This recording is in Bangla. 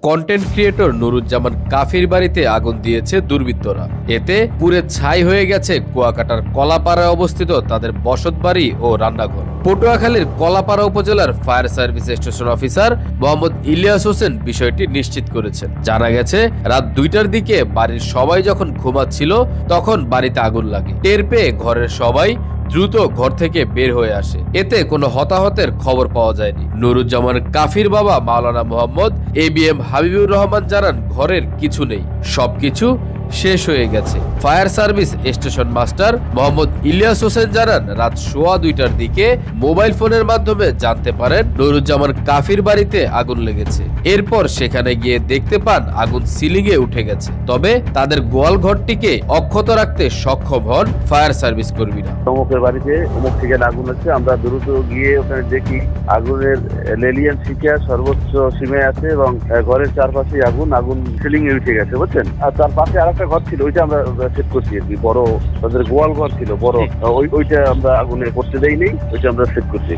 কন্টেন্ট ক্রিয়েটর নুরুজ্জামান কাফির বাড়িতে আগুন দিয়েছে দুর্বৃত্তরা। এতে পুড়ে ছাই হয়ে গেছে কুয়াকাটার কলাপাড়ায় অবস্থিত তাদের বসতবাড়ি ও রান্নাঘর। পটুয়াখালীর কলাপাড়া উপজেলার fire service station officer Mohammad Ilias Hossain বিষয়টি নিশ্চিত করেছেন। জানা গেছে, রাত 2টার দিকে বাড়ির সবাই যখন ঘুমাচ্ছিল তখন বাড়িতে আগুন লাগে। টের পেয়ে ঘরের সবাই দ্রুত ঘর থেকে বের হয়ে আসে। এতে কোনো হতাহতের খবর পাওয়া যায়নি। নুরুজ্জামান কাফির বাবা মাওলানা মোহাম্মদ ABM হাবিবুর রহমান জানান, ঘরের কিছু নেই, সবকিছু শেষ হয়ে গেছে। Fire service station master Mohammad Ilias Hossain জানান, রাত 2:15টার দিকে মোবাইল ফোনের মাধ্যমে জানতে পারেন নুরুজ্জামান কাফির বাড়িতে আগুন লেগেছে। এরপর সেখানে গিয়ে দেখতে পান আগুন সিলিং এ উঠে গেছে। তবে তাদের গোয়াল ঘরটিকে অক্ষত রাখতে সক্ষম হন ফায়ার সার্ভিস কর্মীরা। অমুকের বাড়িতে অমুক থেকে আগুন আছে, আমরা দ্রুত গিয়ে ওখানে দেখি আগুনের লেলিয়ান শিখা সর্বোচ্চ সীমায় আছে এবং ঘরের চারপাশে আগুন সিলিং এ উঠে গেছে, বুঝছেন। আর তার পাশে আরেকটা ঘর ছিল, ওইটা আমরা সেট করছি আর কি, বড় তাদের গোয়াল ঘর ছিল বড়, ওইটা আমরা আগুনে করতে দেইনি, ওইটা আমরা সেট করছি।